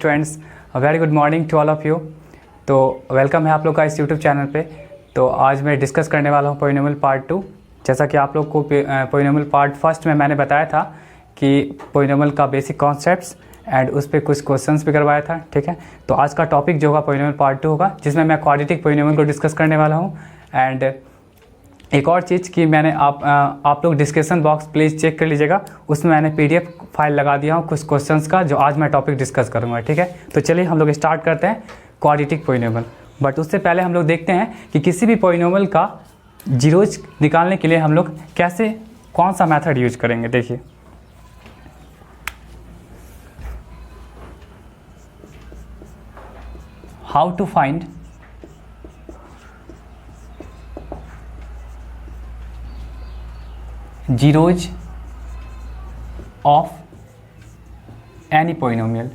Students, very good morning to all of you. तो welcome है आप लोग का इस यूट्यूब चैनल पे। तो आज मैं डिस्कस करने वाला हूँ पोलिनोमियल पार्ट 2। जैसा कि आप लोग को पोलिनोमियल पार्ट फर्स्ट में मैंने बताया था कि पोलिनोमियल का बेसिक कॉन्सेप्ट्स एंड उस पर कुछ क्वेश्चंस भी करवाया था, ठीक है। तो आज का टॉपिक जो होगा पोलिनोमियल पार्ट 2 होगा, जिसमें मैं क्वाड्रेटिक पोलिनोमियल को डिस्कस करने वाला हूँ। एंड एक और चीज़ कि मैंने आप लोग डिस्क्रिप्शन बॉक्स प्लीज़ चेक कर लीजिएगा, उसमें मैंने पीडीएफ फाइल लगा दिया हूँ कुछ क्वेश्चंस का, जो आज मैं टॉपिक डिस्कस करूँगा, ठीक है। तो चलिए हम लोग स्टार्ट करते हैं क्वाड्रेटिक पोलिनोमियल। बट उससे पहले हम लोग देखते हैं कि किसी भी पोलिनोमियल का जीरोज निकालने के लिए हम लोग कैसे कौन सा मेथड यूज करेंगे। देखिए, how to find zeros of any polynomial।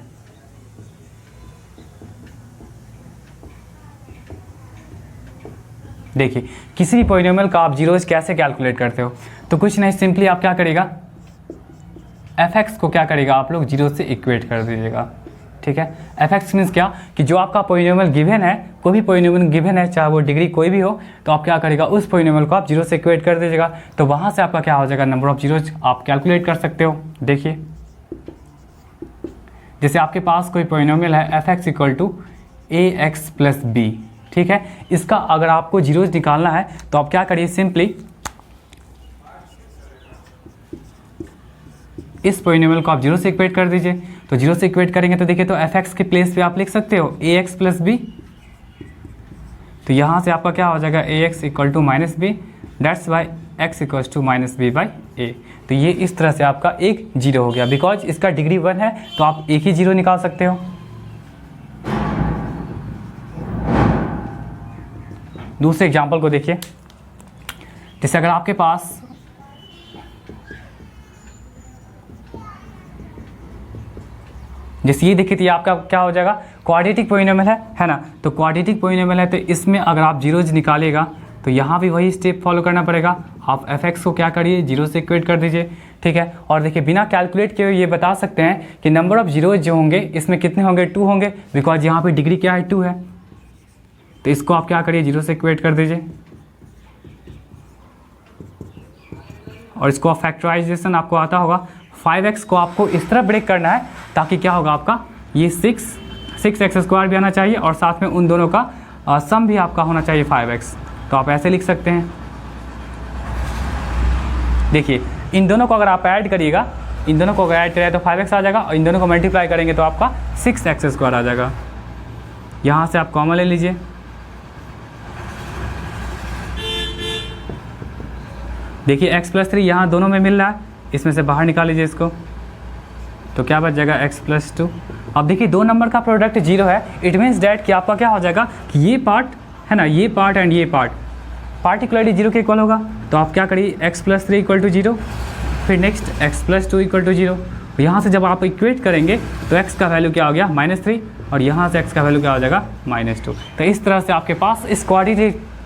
देखिए, किसी भी पोलिनोमियल का आप जीरोज कैसे कैलकुलेट करते हो, तो कुछ नहीं, सिंपली आप क्या करेगा, fx को क्या करेगा, आप लोग जीरो से इक्वेट कर दीजिएगा, ठीक है। fx मीन्स क्या कि जो आपका पोलिनोमियल गिवन है, कोई भी पोलिनोमियल गिवन है, चाहे वो डिग्री कोई भी हो, तो आप क्या करेगा, उस पोलिनोमियल को आप जीरो से इक्वेट कर दीजिएगा। तो वहाँ से आपका क्या हो जाएगा, नंबर ऑफ जीरोज आप कैलकुलेट कर सकते हो। देखिए, जैसे आपके पास कोई पोलिनोमियल है fx equal to ax plus b, ठीक है। इसका अगर आपको जीरोज निकालना है तो आप क्या करिए, सिंपली इस पोलिनोमियल को आप जीरो से इक्वेट कर दीजिए। तो जीरो से इक्वेट करेंगे तो देखिए, तो fx के प्लेस पे आप लिख सकते हो ax प्लस b। तो यहाँ से आपका क्या हो जाएगा, ax equal to minus B, that's why x equal to minus B by A. तो ये इस तरह से आपका एक जीरो हो गया, बिकॉज इसका डिग्री 1 है तो आप एक ही जीरो निकाल सकते हो। दूसरे एग्जाम्पल को देखिए, जैसे अगर आपके पास जैसे ये देखिए, तो ये आपका क्या हो जाएगा, क्वाड्रेटिक पोलिनोमियल है ना। तो क्वाड्रेटिक पोलिनोमियल है तो इसमें अगर आप जीरोज निकालेगा तो यहाँ भी वही स्टेप फॉलो करना पड़ेगा। आप fx को क्या करिए, जीरो से इक्वेट कर दीजिए, ठीक है। और देखिए, बिना कैलकुलेट किए ये बता सकते हैं कि नंबर ऑफ जीरोज जो होंगे इसमें कितने होंगे, 2 होंगे, बिकॉज यहाँ पे डिग्री क्या है, 2 है। तो इसको आप क्या करिए, जीरो से इक्वेट कर दीजिए। और इसको आप फैक्टराइजेशन आपको आता होगा, 5x को आपको इस तरह ब्रेक करना है ताकि क्या होगा, आपका ये 6x² भी आना चाहिए और साथ में उन दोनों का सम भी आपका होना चाहिए 5x। तो आप ऐसे लिख सकते हैं। देखिए, इन दोनों को अगर आप ऐड करिएगा, इन दोनों को अगर ऐड करें तो 5x आ जाएगा, और इन दोनों को मल्टीप्लाई करेंगे तो आपका 6x² आ जाएगा। यहाँ से आप कॉमन ले लीजिए। देखिए, x प्लस 3 यहाँ दोनों में मिल रहा है, इसमें से बाहर निकाल लीजिए इसको, तो क्या बच जाएगा, x प्लस 2। अब देखिए, 2 नंबर का प्रोडक्ट जीरो है, इट मीन्स डैट कि आपका क्या हो जाएगा कि ये पार्ट है ना, ये पार्ट एंड ये पार्ट पार्टिकुलरली जीरो के इक्वल होगा। तो आप क्या करिए, x plus 3 equal to zero, फिर next x plus 2 equal to zero. यहाँ से जब आप इक्वेट करेंगे तो x का वैल्यू क्या हो गया, -3, और यहाँ से x का वैल्यू क्या हो जाएगा, -2। तो इस तरह से आपके पास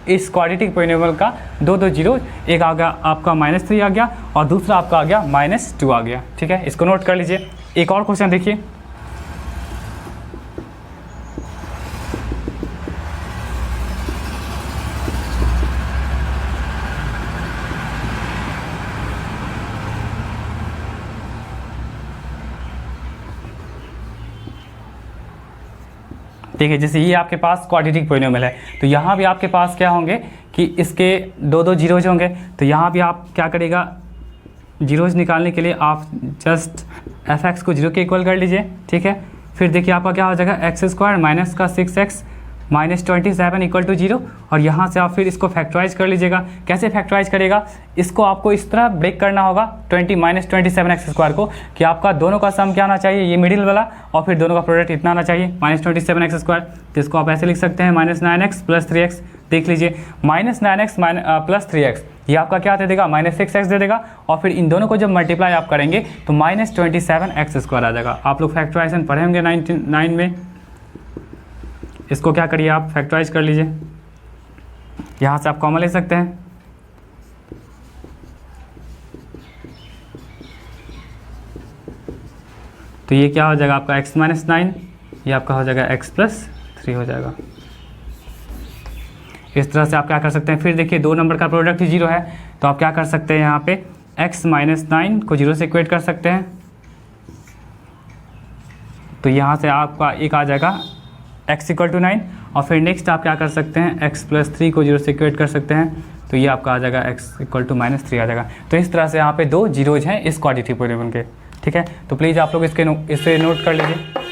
इस क्वाड्रेटिक पोलिनोमियल का दो जीरो, एक आ गया आपका -3 आ गया और दूसरा आपका आ गया -2 आ गया, ठीक है। इसको नोट कर लीजिए। एक और क्वेश्चन देखिए, देखिए, जैसे ये आपके पास क्वाड्रेटिक पोलिनोमियल है तो यहाँ भी आपके पास क्या होंगे कि इसके दो जीरोज होंगे। तो यहाँ भी आप क्या करेगा, जीरोज निकालने के लिए आप जस्ट fx को जीरो के इक्वल कर लीजिए, ठीक है। फिर देखिए, आपका क्या हो जाएगा, x² माइनस का 6x minus 27 equal to zero, और यहाँ से आप फिर इसको फैक्टराइज कर लीजिएगा। कैसे फैक्टराइज करेगा, इसको आपको इस तरह ब्रेक करना होगा 20 माइनस 27x² को, कि आपका दोनों का सम क्या आना चाहिए, ये मिडिल वाला, और फिर दोनों का प्रोडक्ट इतना आना चाहिए -27x²। तो इसको आप ऐसे लिख सकते हैं, -9x प्लस 3x। देख लीजिए, -9x प्लस 3x, ये आपका क्या दे देगा, -6x दे देगा, और फिर इन दोनों को जब मल्टीप्लाई आप करेंगे तो -27x² आ जाएगा। आप लोग फैक्टराइजेशन पढ़े होंगे 9 में। इसको क्या करिए, आप फैक्टराइज कर लीजिए, यहाँ से आप कॉमन ले सकते हैं। तो ये क्या हो जाएगा आपका x-9 ये आपका हो जाएगा x+3 हो जाएगा। इस तरह से आप क्या कर सकते हैं, फिर देखिए 2 नंबर का प्रोडक्ट ही 0 है, तो आप क्या कर सकते हैं यहाँ पे x-9 को 0 से इक्वेट कर सकते हैं। तो यहाँ से आपका एक आ जाएगा x = 9, और फिर नेक्स्ट आप क्या कर सकते हैं x+3 को 0 से इक्वेट कर सकते हैं, तो ये आपका आ जाएगा x = -3 आ जाएगा। तो इस तरह से यहाँ पे 2 जीरोज हैं इस क्वाड्रेटिक पॉलीनॉमियल के, ठीक है। तो प्लीज़ आप लोग इसे नोट कर लीजिए।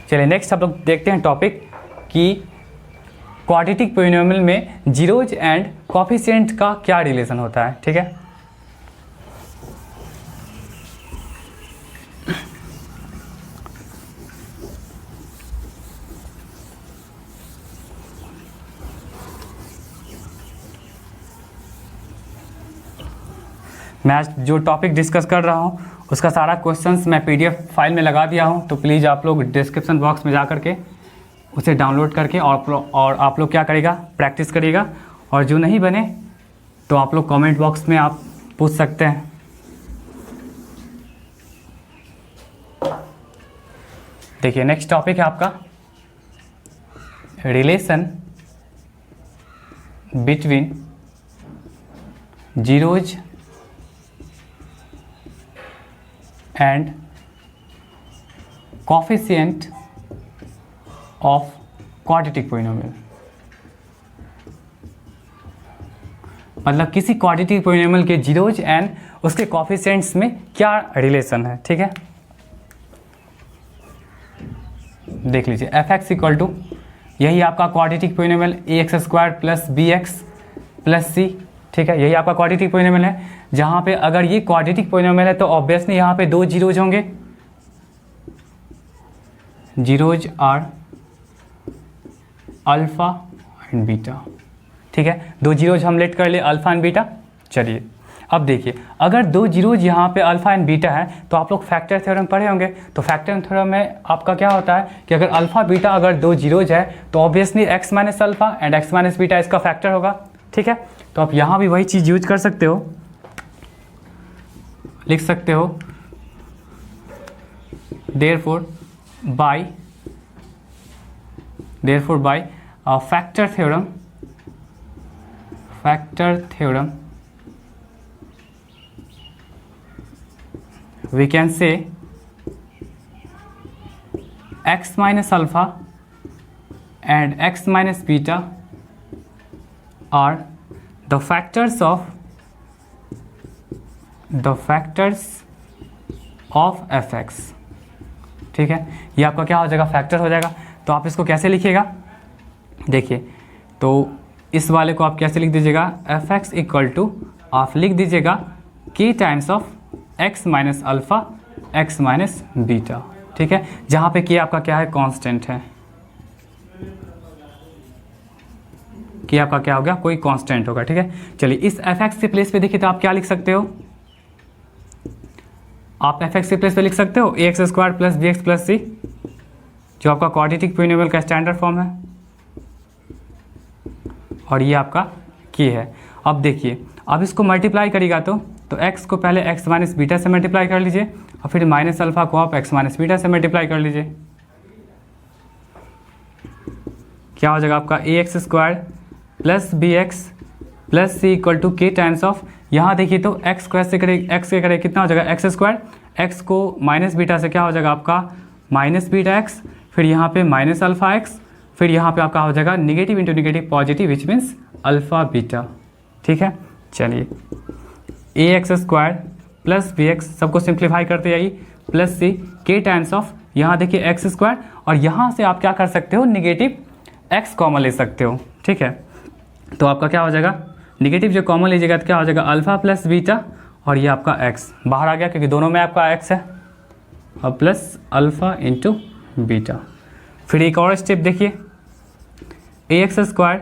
चलिए नेक्स्ट आप लोग देखते हैं टॉपिक कि क्वाड्रेटिक पॉलीनॉमियल में जीरोज एंड कोएफिशिएंट का क्या रिलेशन होता है, ठीक है। मैं आज जो टॉपिक डिस्कस कर रहा हूँ उसका सारा क्वेश्चंस मैं PDF फाइल में लगा दिया हूँ, तो प्लीज़ आप लोग डिस्क्रिप्शन बॉक्स में जा करके उसे डाउनलोड करके और आप लोग क्या करिएगा, प्रैक्टिस करिएगा, और जो नहीं बने तो आप लोग कमेंट बॉक्स में आप पूछ सकते हैं। देखिए नेक्स्ट टॉपिक है आपका relation between zeros and coefficient of quadratic polynomial. मतलब किसी क्वाड्रेटिक पॉलीनॉमियल के जीरोज एंड उसके कोएफिशिएंट्स में क्या रिलेशन है, ठीक है। देख लीजिए f(x) = यही आपका quadratic polynomial ax² + bx + c, ठीक है। यही आपका क्वाड्रेटिक पॉलीनॉमियल है, जहाँ पे अगर ये क्वाड्रेटिक पॉलीनॉमियल है तो ऑब्वियसली यहाँ पे 2 जीरोज होंगे, zeros are alpha and beta, ठीक है। 2 जीरोज हम लेट कर लिए अल्फ़ा एंड बीटा। चलिए अब देखिए अगर 2 जीरोज यहाँ पे अल्फ़ा एंड बीटा है तो आप लोग फैक्टर थ्योरम पढ़े होंगे, तो फैक्टर थ्योरम में आपका क्या होता है कि अगर अल्फ़ा बीटा अगर 2 जीरोज है तो obviously x - alpha and x - beta इसका फैक्टर होगा, ठीक है। तो आप यहाँ भी वही चीज़ यूज कर सकते हो, लिख सकते हो therefore by factor theorem we can say x - alpha and x - beta are the factors of fx, ठीक है। ये आपका क्या हो जाएगा, फैक्टर हो जाएगा। तो आप इसको कैसे लिखिएगा, देखिए तो इस वाले को आप कैसे लिख दीजिएगा, fx = आप लिख दीजिएगा k times of x - alpha x - beta, ठीक है। जहाँ पे k आपका क्या है, कांस्टेंट है, k आपका क्या हो गया, कोई कांस्टेंट होगा, ठीक है। चलिए इस fx के प्लेस पे देखिए तो आप क्या लिख सकते हो, आप fx के प्लेस पे लिख सकते हो ax² + bx + c, जो आपका क्वाड्रेटिक पॉलीनॉमियल का स्टैंडर्ड फॉर्म है, और ये आपका k है। अब देखिए अब इसको मल्टीप्लाई करिएगा तो x को पहले x - बीटा से मल्टीप्लाई कर लीजिए, और फिर माइनस अल्फ़ा को आप x - बीटा से मल्टीप्लाई कर लीजिए। क्या हो जाएगा आपका ax² + bx + c = k times of, यहाँ देखिए तो x² से करें x के करें कितना हो जाएगा x², x को माइनस बीटा से क्या हो जाएगा आपका -βx, फिर यहाँ पे -αx, फिर यहाँ पे आपका हो जाएगा negative into negative positive which means alpha beta, ठीक है। चलिए ax² + bx सबको सिंप्लीफाई करते जाइए + c k टाइम्स ऑफ, यहाँ देखिए x², और यहाँ से आप क्या कर सकते हो, नेगेटिव x कॉमन ले सकते हो, ठीक है। तो आपका क्या हो जाएगा, नेगेटिव जो कॉमन लीजिएगा तो क्या हो जाएगा अल्फ़ा + बीटा, और ये आपका x बाहर आ गया क्योंकि दोनों में आपका x है, और प्लस अल्फ़ा इंटू बीटा। फिर एक और स्टेप देखिए ax²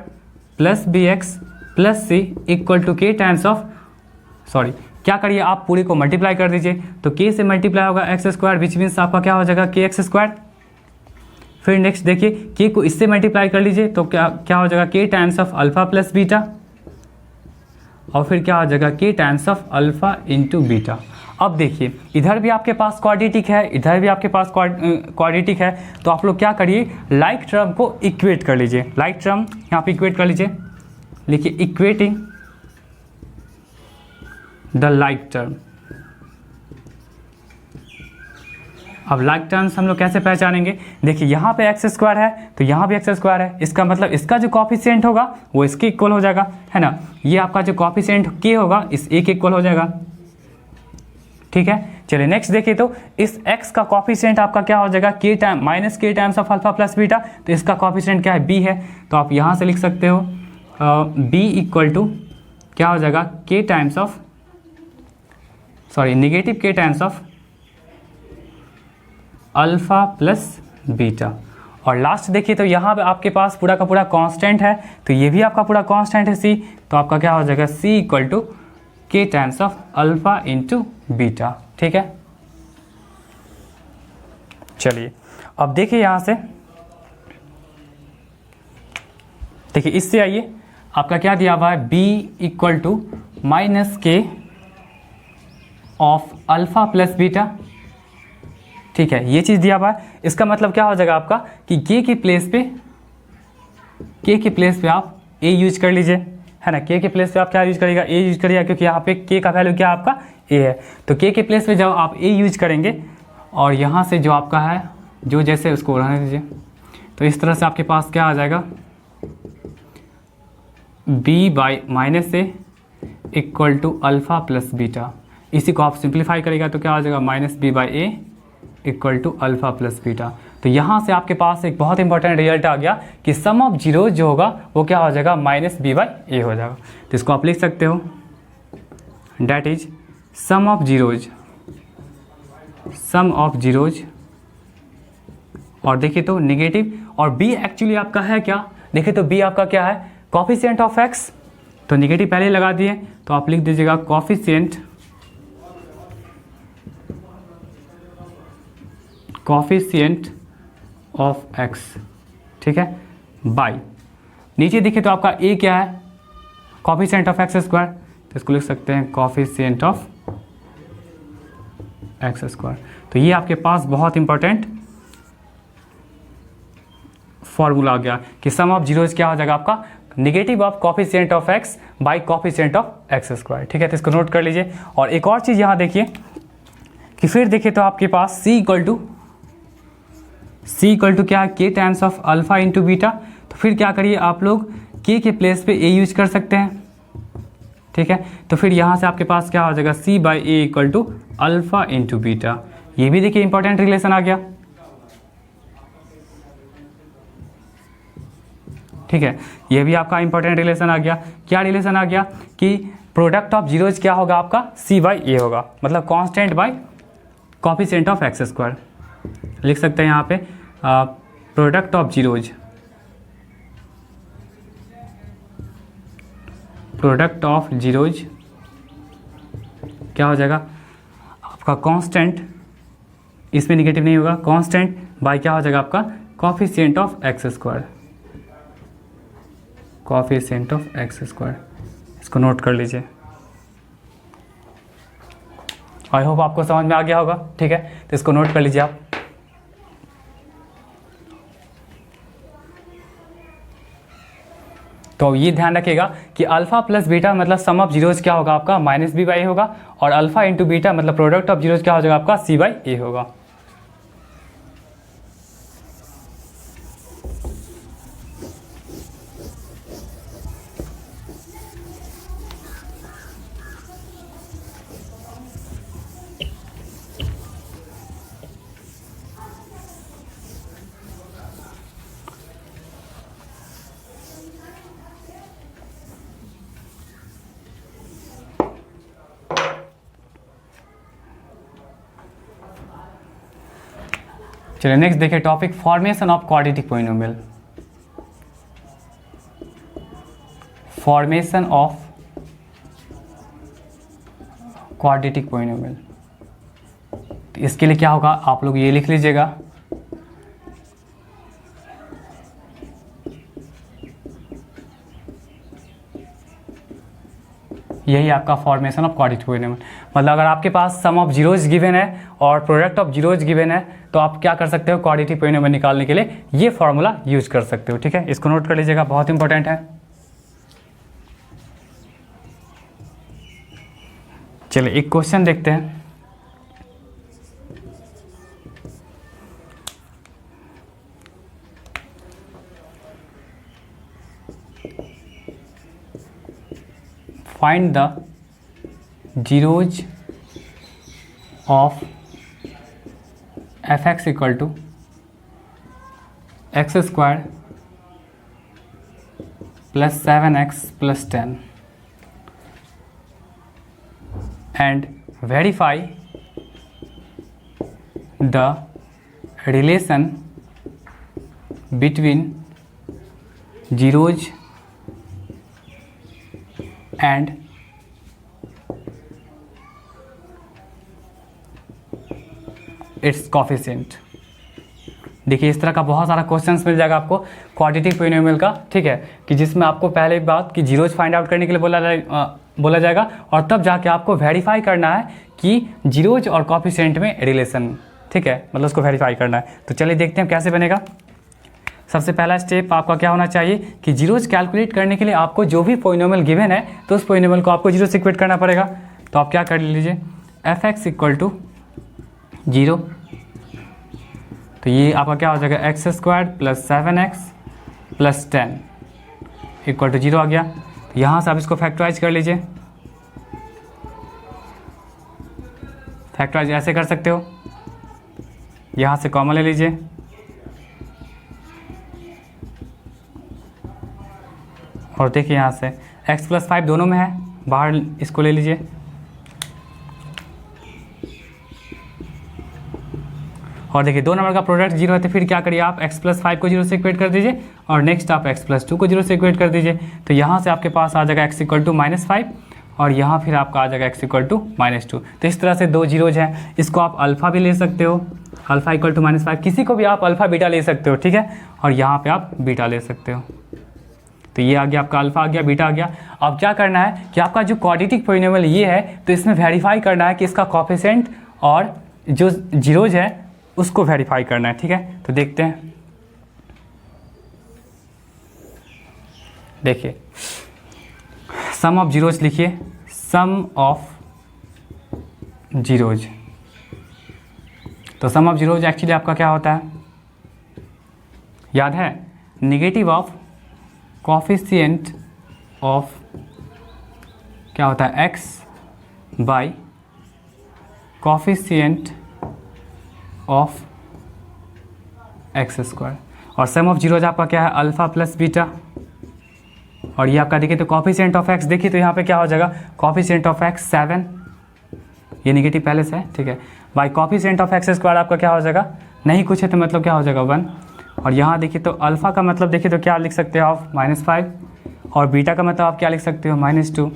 + bx + c = k times of, sorry क्या करिए आप पूरे को मल्टीप्लाई कर दीजिए, तो k से मल्टीप्लाई होगा x² विच मीन्स आपका क्या हो जाएगा kx²। फिर नेक्स्ट देखिए k को इससे मल्टीप्लाई कर लीजिए तो क्या हो जाएगा k times of alpha + beta, और फिर क्या हो जाएगा k times of alpha into beta. अब देखिए इधर भी आपके पास क्वाड्रेटिक है, इधर भी आपके पास क्वाड्रेटिक है, तो आप लोग क्या करिए, लाइक टर्म को इक्वेट कर लीजिए। लाइक टर्म यहाँ पे इक्वेट कर लीजिए, लिखिए इक्वेटिंग द लाइक टर्म। अब लाइक टर्म्स हम लोग कैसे पहचानेंगे, देखिए यहाँ पे एक्स स्क्वायर है तो यहाँ भी एक्स स्क्वायर है, इसका मतलब इसका जो कॉफिशिएंट होगा वो इसके इक्वल हो जाएगा, है ना। ये आपका जो कॉफिशिएंट के होगा इस ए के इक्वल हो जाएगा, ठीक है। चलिए नेक्स्ट देखिए, तो इस x का कॉफिशिएंट आपका क्या हो जाएगा, के टाइम माइनस के times of alpha plus beta, तो इसका कॉफिशिएंट क्या है, b है। तो आप यहाँ से लिख सकते हो b इक्वल टू क्या हो जाएगा, के टाइम्स ऑफ नेगेटिव के times of alpha plus beta. और लास्ट देखिए तो यहाँ पे आपके पास पूरा का पूरा कांस्टेंट है, तो ये भी आपका पूरा कांस्टेंट है c, तो आपका क्या हो जाएगा c इक्वल टू के times of alpha into beta, ठीक है। चलिए अब देखिए यहाँ से, देखिए इससे आइए, आपका क्या दिया हुआ है, b इक्वल टू माइनस के ऑफ अल्फा प्लस बीटा, ठीक है। ये चीज़ दिया हुआ है, इसका मतलब क्या हो जाएगा आपका कि k के प्लेस पे आप a यूज कर लीजिए, है ना। k के प्लेस पे आप क्या यूज करेगा, a यूज करिएगा, क्योंकि यहाँ पे k का वैल्यू क्या आपका a है। तो k के प्लेस पे जब आप a यूज करेंगे और यहाँ से जो आपका है जो जैसे उसको रहने दीजिए, तो इस तरह से आपके पास क्या आ जाएगा, b by minus A equal to alpha plus beta. इसी को आप सिंप्लीफाई करेगा तो क्या आ जाएगा, minus B by A equal to alpha plus beta. तो यहाँ से आपके पास एक बहुत इंपॉर्टेंट रिजल्ट आ गया कि सम ऑफ जीरोज जो होगा वो क्या हो जाएगा, माइनस बी बाई ए हो जाएगा। तो इसको आप लिख सकते हो, that is sum of zeros. और देखिए तो निगेटिव, और बी एक्चुअली आपका है क्या, देखिए तो बी आपका क्या है, कॉफिशिएंट ऑफ एक्स, तो निगेटिव पहले लगा दिए, तो आप लिख दीजिएगा कॉफिशिएंट ऑफ एक्स, ठीक है, बाई नीचे देखिए तो आपका ए क्या है, कॉफिशिएंट ऑफ एक्स स्क्वायर, तो इसको लिख सकते हैं कॉफिशिएंट ऑफ एक्स स्क्वायर। तो ये आपके पास बहुत इंपॉर्टेंट फॉर्मूला आ गया कि सम ऑफ जीरोज क्या हो जाएगा आपका, negative of coefficient of x by coefficient of x square, ठीक है। तो इसको नोट कर लीजिए। और एक और चीज़ यहाँ देखिए कि फिर देखिए तो आपके पास c इक्वल टू क्या है, के times of alpha into beta. तो फिर क्या करिए आप लोग, k के प्लेस पे a यूज कर सकते हैं, ठीक है। तो फिर यहाँ से आपके पास क्या हो जाएगा, c by A equal to alpha into beta. ये भी देखिए इंपॉर्टेंट रिलेशन आ गया, ठीक है। ये भी आपका इंपॉर्टेंट रिलेशन आ गया। क्या रिलेशन आ गया कि प्रोडक्ट ऑफ जीरोज क्या होगा आपका, c बाई ए होगा, मतलब constant by coefficient of x square. लिख सकते हैं यहाँ पे प्रोडक्ट ऑफ जीरोज क्या हो जाएगा आपका, कांस्टेंट, इसमें निगेटिव नहीं होगा, कांस्टेंट बाई क्या हो जाएगा आपका, coefficient of x square, coefficient of x square. इसको नोट कर लीजिए। आई होप आपको समझ में आ गया होगा, ठीक है। तो इसको नोट कर लीजिए आप। तो ये ध्यान रखिएगा कि अल्फा प्लस बीटा मतलब सम ऑफ जीरोज क्या होगा आपका, माइनस बी बाई ए होगा, और अल्फा इंटू बीटा मतलब प्रोडक्ट ऑफ जीरोज क्या हो जाएगा आपका, सी बाई ए होगा। चलिए नेक्स्ट देखिए topic, formation of quadratic polynomial. Formation of quadratic polynomial, तो इसके लिए क्या होगा, आप लोग ये लिख लीजिएगा, यही आपका फॉर्मेशन ऑफ क्वाड्रेटिक पोलिनोमियल। मतलब अगर आपके पास सम ऑफ जीरोज गिवन है और प्रोडक्ट ऑफ जीरोज गिवन है तो आप क्या कर सकते हो, क्वाड्रेटिक पोलिनोमियल निकालने के लिए ये फॉर्मूला यूज कर सकते हो। ठीक है, इसको नोट कर लीजिएगा, बहुत इंपॉर्टेंट है। चलिए एक क्वेश्चन देखते हैं। Find the zeros of fx equal to x square plus 7x plus 10 and verify the relation between zeros and it's coefficient. देखिए इस तरह का बहुत सारा क्वेश्चंस मिल जाएगा आपको क्वाड्रेटिक पोलिनोमियल का। ठीक है, कि जिसमें आपको पहले बात कि जीरोज फाइंड आउट करने के लिए बोला जाएगा और तब जाके आपको वेरीफाई करना है कि जीरोज और कॉफिशिएंट में रिलेशन। ठीक है, मतलब उसको वेरीफाई करना है। तो चलिए देखते हैं कैसे बनेगा। सबसे पहला स्टेप आपका क्या होना चाहिए कि जीरोज कैलकुलेट करने के लिए आपको जो भी पोलिनोमियल गिवन है तो उस पोलिनोमियल को आपको जीरो से इक्वेट करना पड़ेगा। तो आप क्या कर लीजिए, एफ एक्स इक्वल टू 0, तो ये आपका क्या हो जाएगा, X square plus 7x plus 10 equal to 0 आ गया। तो यहाँ से आप इसको फैक्टराइज कर लीजिए। फैक्टराइज ऐसे कर सकते हो, यहाँ से कॉमन ले लीजिए और देखिए यहाँ से x प्लस 5 दोनों में है, बाहर इसको ले लीजिए और देखिए 2 नंबर का प्रोडक्ट 0 है तो फिर क्या करिए आप x प्लस 5 को 0 से इक्वेट कर दीजिए और नेक्स्ट आप x प्लस 2 को 0 से इक्वेट कर दीजिए। तो यहाँ से आपके पास आ जाएगा x इक्वल टू -5 और यहाँ फिर आपका आ जाएगा x इक्वल टू -2। तो इस तरह से 2 जीरोज हैं, इसको आप अल्फ़ा भी ले सकते हो, अल्फ़ा इक्वल टू -5, किसी को भी आप अल्फ़ा बीटा ले सकते हो। ठीक है, और यहाँ पर आप बीटा ले सकते हो। तो ये आ गया आपका अल्फ़ा आ गया, बीटा आ गया। अब क्या करना है कि आपका जो क्वाड्रेटिक पोलिनोमियल ये है तो इसमें वेरीफाई करना है कि इसका कोएफिशिएंट और जो जीरोज है उसको वेरीफाई करना है। ठीक है, तो देखते हैं। देखिए सम ऑफ जीरोज लिखिए, सम ऑफ जीरोज। तो सम ऑफ जीरोज एक्चुअली आपका क्या होता है, याद है, नेगेटिव ऑफ कोएफिशिएंट ऑफ क्या होता है, x by coefficient of x square. और सम ऑफ जीरोज आपका क्या है, अल्फ़ा प्लस बीटा। और ये आपका देखिए तो कोएफिशिएंट ऑफ एक्स, देखिए तो यहाँ पे क्या हो जाएगा, कोएफिशिएंट ऑफ एक्स 7, ये नेगेटिव पहले से है। ठीक है, by coefficient of x square आपका क्या हो जाएगा, नहीं कुछ है तो मतलब क्या हो जाएगा 1। और यहाँ देखिए तो अल्फ़ा का मतलब देखिए तो क्या लिख सकते हो आप, -5 और बीटा का मतलब आप क्या लिख सकते हो, -2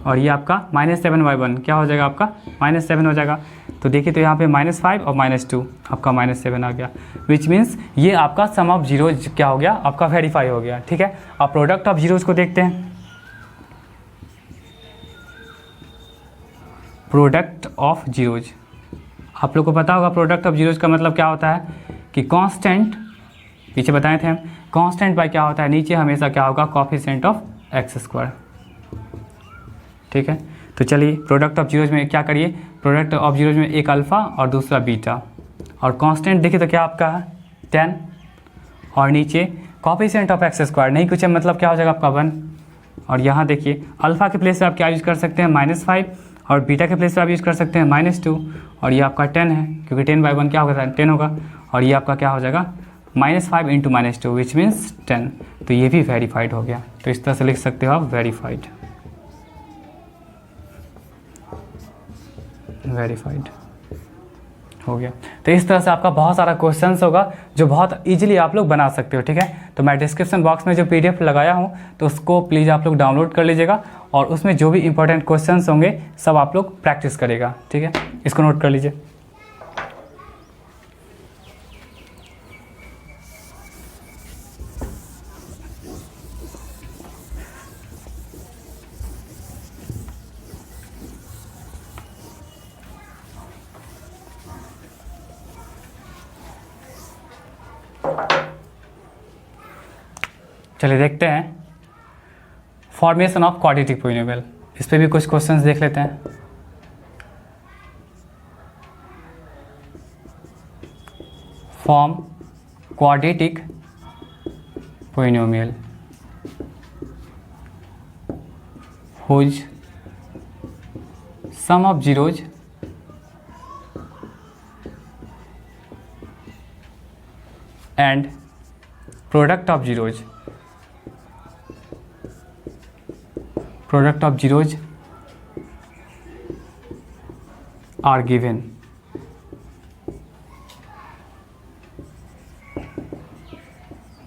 और ये आपका -7/1 क्या हो जाएगा, आपका -7 हो जाएगा। तो देखिए तो यहाँ पे -5 और -2 आपका -7 आ गया, विच मीन्स ये आपका सम ऑफ जीरोज क्या हो गया, आपका वेरीफाई हो गया। ठीक है, अब प्रोडक्ट ऑफ जीरोज को देखते हैं। प्रोडक्ट ऑफ जीरोज, आप लोग को पता होगा प्रोडक्ट ऑफ जीरोज का मतलब क्या होता है कि कांस्टेंट, पीछे बताए थे हम, कांस्टेंट बाय क्या होता है, नीचे हमेशा क्या होगा, कोएफिशिएंट ऑफ एक्स स्क्वायर। ठीक है, तो चलिए प्रोडक्ट ऑफ जीरोज में क्या करिए, प्रोडक्ट ऑफ जीरोज में एक अल्फ़ा और दूसरा बीटा और कांस्टेंट देखिए तो क्या आपका है 10 और नीचे कोएफिशिएंट ऑफ एक्स स्क्वायर, नहीं कुछ है मतलब क्या हो जाएगा आपका 1। और यहाँ देखिए अल्फ़ा के प्लेस पे आप क्या यूज़ कर सकते हैं, -5 और बीटा के प्लेस पे आप यूज़ कर सकते हैं -2 और ये आपका 10 है क्योंकि 10/1 क्या होगा, 10 होगा और ये आपका क्या हो जाएगा, -5 इंटू -2 विच मीन्स 10। तो ये भी वेरीफाइड हो गया। तो इस तरह से लिख सकते हो आप वेरीफाइड, वेरीफाइड हो गया। तो इस तरह से आपका बहुत सारा क्वेश्चंस होगा जो बहुत इजीली आप लोग बना सकते हो। ठीक है, तो मैं डिस्क्रिप्शन बॉक्स में जो PDF लगाया हूँ तो उसको प्लीज़ आप लोग डाउनलोड कर लीजिएगा और उसमें जो भी इंपॉर्टेंट क्वेश्चंस होंगे सब आप लोग प्रैक्टिस करेगा। ठीक है, इसको नोट कर लीजिए। चलिए देखते हैं फॉर्मेशन ऑफ क्वाड्रेटिक पोलिनोमियल, इस पे भी कुछ क्वेश्चंस देख लेते हैं। Form quadratic polynomial whose sum of zeros and product of zeros are given।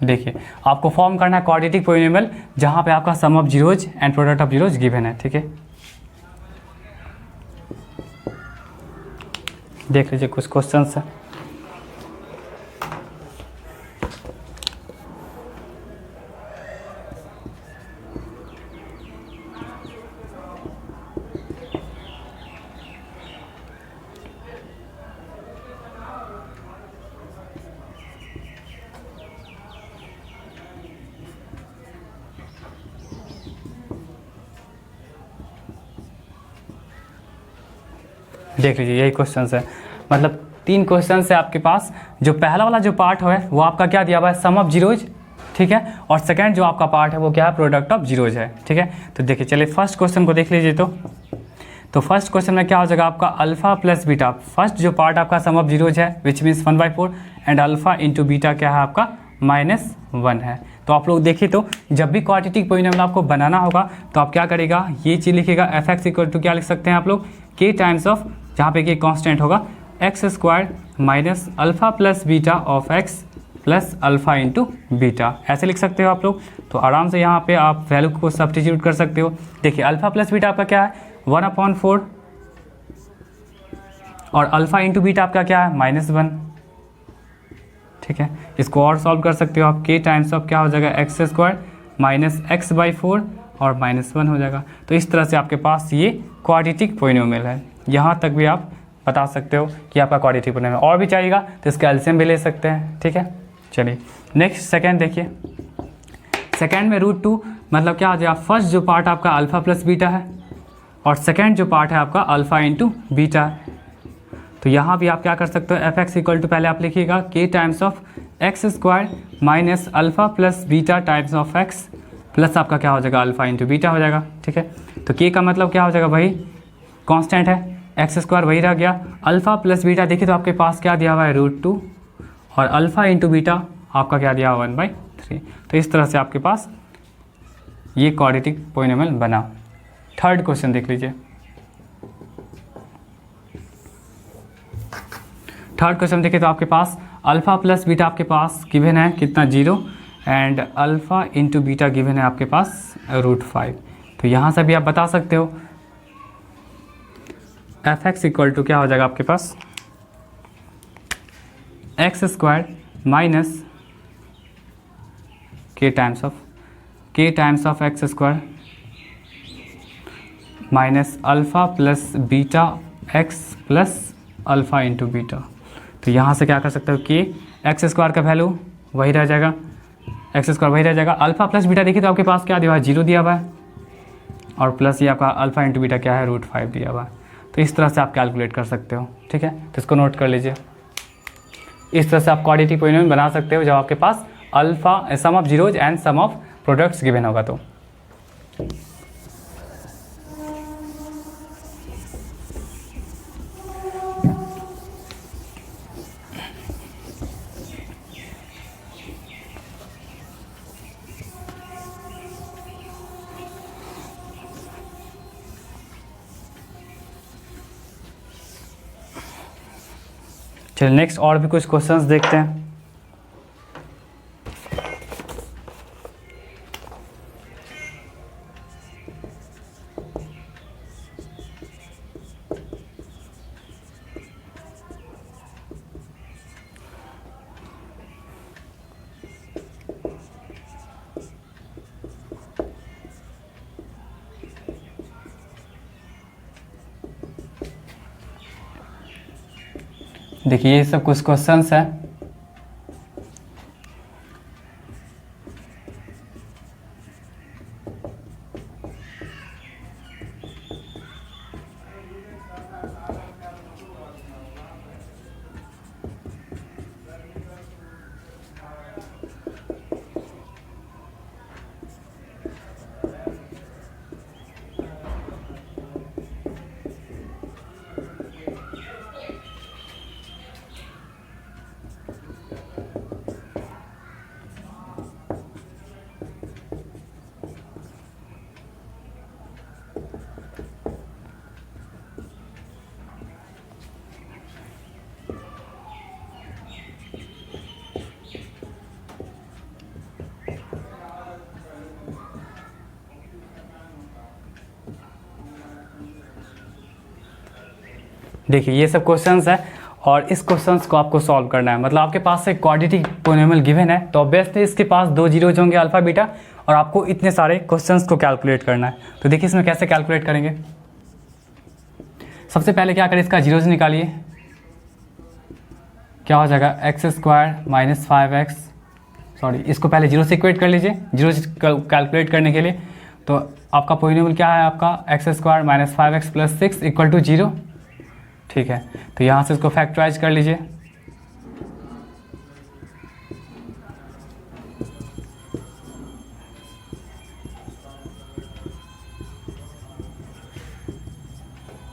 देखिए आपको फॉर्म करना है क्वाड्रेटिक पोलिनोमियल जहाँ पे आपका sum of zeros and product of zeros given है। ठीक है, देख लीजिए कुछ क्वेश्चंस है। देख लीजिए यही क्वेश्चन है, मतलब 3 क्वेश्चन है आपके पास। जो पहला वाला जो पार्ट है वो आपका क्या दिया हुआ है, सम ऑफ जीरोज। ठीक है, और सेकंड जो आपका पार्ट है वो क्या है, प्रोडक्ट ऑफ जीरोज है। ठीक है, तो देखिए चलिए फर्स्ट क्वेश्चन को देख लीजिए। तो फर्स्ट क्वेश्चन में क्या हो जाएगा आपका अल्फा प्लस बीटा। फर्स्ट जो पार्ट आपका सम ऑफ जीरोज है which means 1/4 and alpha into beta क्या है आपका -1 है। तो आप लोग देखिए तो जब भी क्वाड्रेटिक पोलिनोमियल आपको बनाना होगा तो आप क्या करेगा, ये चीज़ लिखेगा f(x) इक्वल टू क्या लिख सकते हैं आप लोग, k टाइम्स ऑफ, जहाँ पे कि कांस्टेंट होगा x² minus alpha plus beta of x plus alpha into beta, ऐसे लिख सकते हो आप लोग। तो आराम से यहाँ पे आप वैल्यू को सब्स्टिट्यूट कर सकते हो। देखिए अल्फ़ा प्लस बीटा आपका क्या है 1/4 और अल्फ़ा इंटू बीटा आपका क्या है -1। ठीक है, इसको और सॉल्व कर सकते हो आप, k टाइम्स ऑफ क्या हो जाएगा x² माइनस x/4 और -1 हो जाएगा। तो इस तरह से आपके पास ये क्वाड्रेटिक पोलिनोमियल है। यहाँ तक भी आप बता सकते हो कि आपका क्वाड्रेटिक पोलिनोमियल। और भी चाहिएगा तो इसका एलसीएम भी ले सकते हैं। ठीक है, चलिए नेक्स्ट सेकंड देखिए। सेकंड में √2 मतलब क्या हो जाएगा, फर्स्ट जो पार्ट आपका अल्फ़ा प्लस बीटा है और सेकंड जो पार्ट है आपका अल्फ़ा इंटू बीटा। तो यहाँ भी आप क्या कर सकते हो, f(x) इक्वल टू पहले आप लिखिएगा k times of x² minus alpha plus beta times of x plus आपका क्या हो जाएगा अल्फ़ा इंटू बीटा हो जाएगा। ठीक है, तो k का मतलब क्या हो जाएगा भाई, कांस्टेंट है, x² वही रह गया, अल्फ़ा प्लस बीटा देखिए तो आपके पास क्या दिया हुआ है √2 और अल्फ़ा इंटू बीटा आपका क्या दिया हुआ 1/3। तो इस तरह से आपके पास ये क्वाड्रेटिक पोलिनोमियल बना। थर्ड क्वेश्चन देख लीजिए। थर्ड क्वेश्चन देखिए तो आपके पास अल्फ़ा प्लस बीटा आपके पास गिवन है कितना 0 and alpha into beta given है आपके पास √5। तो यहाँ से भी आप बता सकते हो f(x) इक्वल टू क्या हो जाएगा आपके पास x² minus k times of x² minus alpha plus beta x plus alpha into beta. तो यहाँ से क्या कर सकते हो कि x² का वैल्यू वही रह जाएगा, x² वही रह जाएगा। अल्फ़ा प्लस बीटा देखिए तो आपके पास क्या दिया हुआ है 0 दिया हुआ है और प्लस ये आपका अल्फ़ा इंटू बीटा क्या है √5 दिया हुआ है। तो इस तरह से आप कैलकुलेट कर सकते हो। ठीक है, तो इसको नोट कर लीजिए। इस तरह से आप क्वाड्रेटिक पोलिनोमियल बना सकते हो जब आपके पास alpha sum of zeros and sum of products given होगा। तो चलिए नेक्स्ट और भी कुछ क्वेश्चंस देखते हैं। देखिए ये सब कुछ क्वेश्चंस है। देखिए ये सब क्वेश्चंस है और इस क्वेश्चंस को आपको सॉल्व करना है। मतलब आपके पास एक क्वाड्रेटिक पोलिनोमियल गिवन है तो ऑब्वियसली इसके पास 2 जीरोज होंगे अल्फा बीटा, और आपको इतने सारे क्वेश्चंस को कैलकुलेट करना है। तो देखिए इसमें कैसे कैलकुलेट करेंगे। सबसे पहले क्या करें, इसका जीरोज निकालिए। क्या हो जाएगा, x² माइनस 5x, सॉरी इसको पहले जीरो से इक्वेट कर लीजिए जीरोज कैलकुलेट करने के लिए। तो आपका पोलिनोमियल क्या है, आपका x² minus 5x plus 6 equal to 0। ठीक है, तो यहाँ से इसको फैक्टराइज कर लीजिए।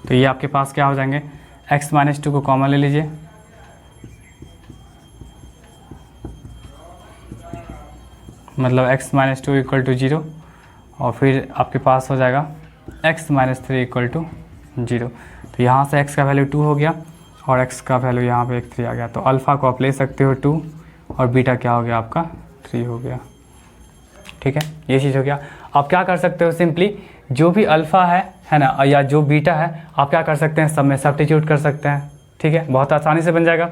तो ये आपके पास क्या हो जाएंगे, x माइनस 2 को कॉमन ले लीजिए, मतलब x माइनस 2 इक्वल टू 0, और फिर आपके पास हो जाएगा x माइनस 3 इक्वल टू 0। तो यहाँ से x का वैल्यू 2 हो गया और x का वैल्यू यहाँ पे 3 आ गया। तो अल्फ़ा को आप ले सकते हो 2 और बीटा क्या हो गया आपका 3 हो गया। ठीक है, ये चीज़ हो गया। आप क्या कर सकते हो, सिंपली जो भी अल्फ़ा है ना, या जो बीटा है, आप क्या कर सकते हैं, सब में सब्स्टिट्यूट कर सकते हैं। ठीक है, बहुत आसानी से बन जाएगा।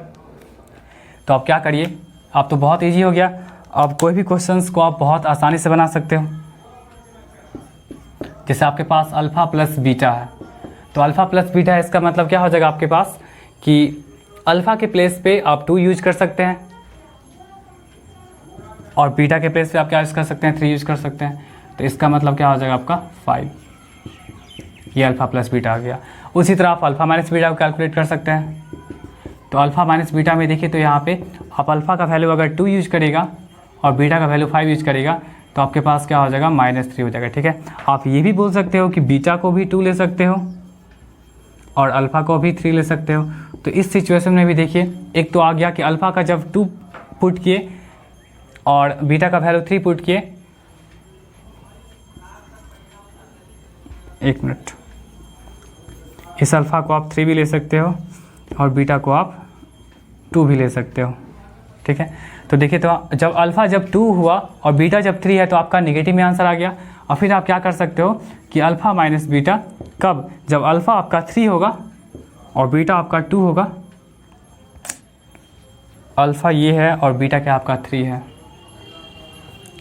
तो आप क्या करिए, आप तो बहुत ईजी हो गया। आप कोई भी क्वेश्चंस को आप बहुत आसानी से बना सकते हो। जैसे आपके पास अल्फ़ा प्लस बीटा है, तो अल्फ़ा प्लस बीटा है, इसका मतलब क्या हो जाएगा आपके पास कि अल्फ़ा के प्लेस पे आप 2 यूज कर सकते हैं और बीटा के प्लेस पे आप क्या यूज़ कर सकते हैं, 3 यूज कर सकते हैं। तो इसका मतलब क्या हो जाएगा आपका 5। ये अल्फ़ा प्लस बीटा आ गया। उसी तरह आप अल्फ़ा माइनस बीटा को कैलकुलेट कर सकते हैं। तो अल्फ़ा माइनस बीटा में देखिए, तो यहाँ पे आप अल्फ़ा का वैल्यू अगर 2 यूज करेगा और बीटा का वैल्यू 5 यूज करेगा तो आपके पास क्या हो जाएगा, -3 हो जाएगा। ठीक है, आप ये भी बोल सकते हो कि बीटा को भी 2 ले सकते हो और अल्फ़ा को भी 3 ले सकते हो। तो इस सिचुएशन में भी देखिए, एक तो आ गया कि अल्फ़ा का जब 2 पुट किए और बीटा का वैल्यू 3 पुट किए, एक मिनट, इस अल्फ़ा को आप 3 भी ले सकते हो और बीटा को आप 2 भी ले सकते हो। ठीक है, तो देखिए, तो जब अल्फ़ा जब 2 हुआ और बीटा जब 3 है तो आपका नेगेटिव में आंसर आ गया। और फिर आप क्या कर सकते हो कि अल्फ़ा माइनस बीटा कब, जब अल्फ़ा आपका 3 होगा और बीटा आपका 2 होगा। अल्फ़ा ये है और बीटा क्या आपका 3 है,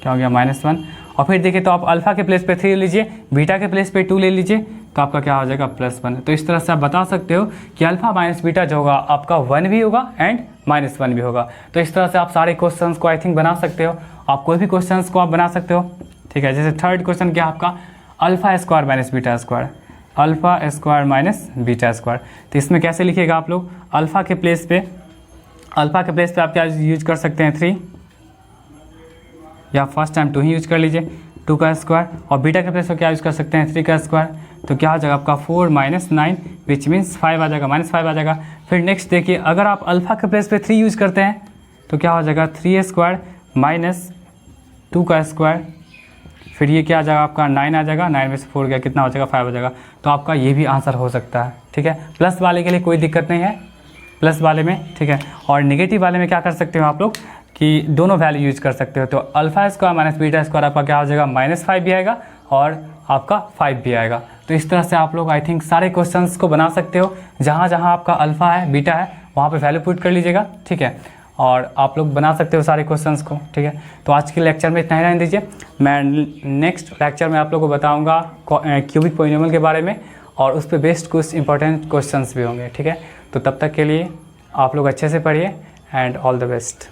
क्या हो गया -1। और फिर देखिए, तो आप अल्फ़ा के प्लेस पे 3 ले लीजिए, बीटा के प्लेस पे 2 ले लीजिए, तो आपका क्या हो जाएगा +1। तो इस तरह से आप बता सकते हो कि अल्फ़ा माइनस बीटा जो होगा आपका 1 भी होगा एंड -1 भी होगा। तो इस तरह से आप सारे क्वेश्चंस को आई थिंक बना सकते हो। आप कोई भी क्वेश्चंस को आप बना सकते हो। ठीक है, जैसे थर्ड क्वेश्चन क्या आपका, अल्फ़ा² माइनस बीटा², अल्फ़ा² माइनस बीटा²। तो इसमें कैसे लिखिएगा आप लोग, अल्फ़ा के प्लेस पे आप क्या यूज कर सकते हैं, 3, या फर्स्ट टाइम 2 ही यूज कर लीजिए, 2 का स्क्वायर, और बीटा के प्लेस पे क्या यूज कर सकते हैं, 3 का स्क्वायर। तो क्या हो जाएगा आपका 4 - 9 विच मीन्स 5 आ जाएगा, -5 आ जाएगा। फिर नेक्स्ट देखिए, अगर आप अल्फ़ा के प्लेस पे 3 यूज करते हैं तो क्या हो जाएगा, 3² माइनस 2 का स्क्वायर, फिर ये क्या आ जाएगा आपका 9 आ जाएगा, 9 में से 4 गया कितना हो जाएगा, 5 हो जाएगा। तो आपका ये भी आंसर हो सकता है। ठीक है, प्लस वाले के लिए कोई दिक्कत नहीं है, प्लस वाले में। ठीक है, और नेगेटिव वाले में क्या कर सकते हो आप लोग कि दोनों वैल्यू यूज कर सकते हो। तो अल्फ़ा² माइनस बीटा² आपका क्या हो जाएगा, -5 भी आएगा और आपका 5 भी आएगा। तो इस तरह से आप लोग आई थिंक सारे क्वेश्चंस को बना सकते हो। जहाँ जहाँ आपका अल्फ़ा है बीटा है वहाँ पे वैल्यू पुट कर लीजिएगा। ठीक है, और आप लोग बना सकते हो सारे क्वेश्चंस को। ठीक है, तो आज के लेक्चर में इतना ही रहने दीजिए। मैं नेक्स्ट लेक्चर में आप लोगों को बताऊँगा क्यूबिक पोलिनोमियल के बारे में, और उस पर बेस्ड कुछ इंपॉर्टेंट क्वेश्चंस भी होंगे। ठीक है, तो तब तक के लिए आप लोग अच्छे से पढ़िए एंड ऑल द बेस्ट।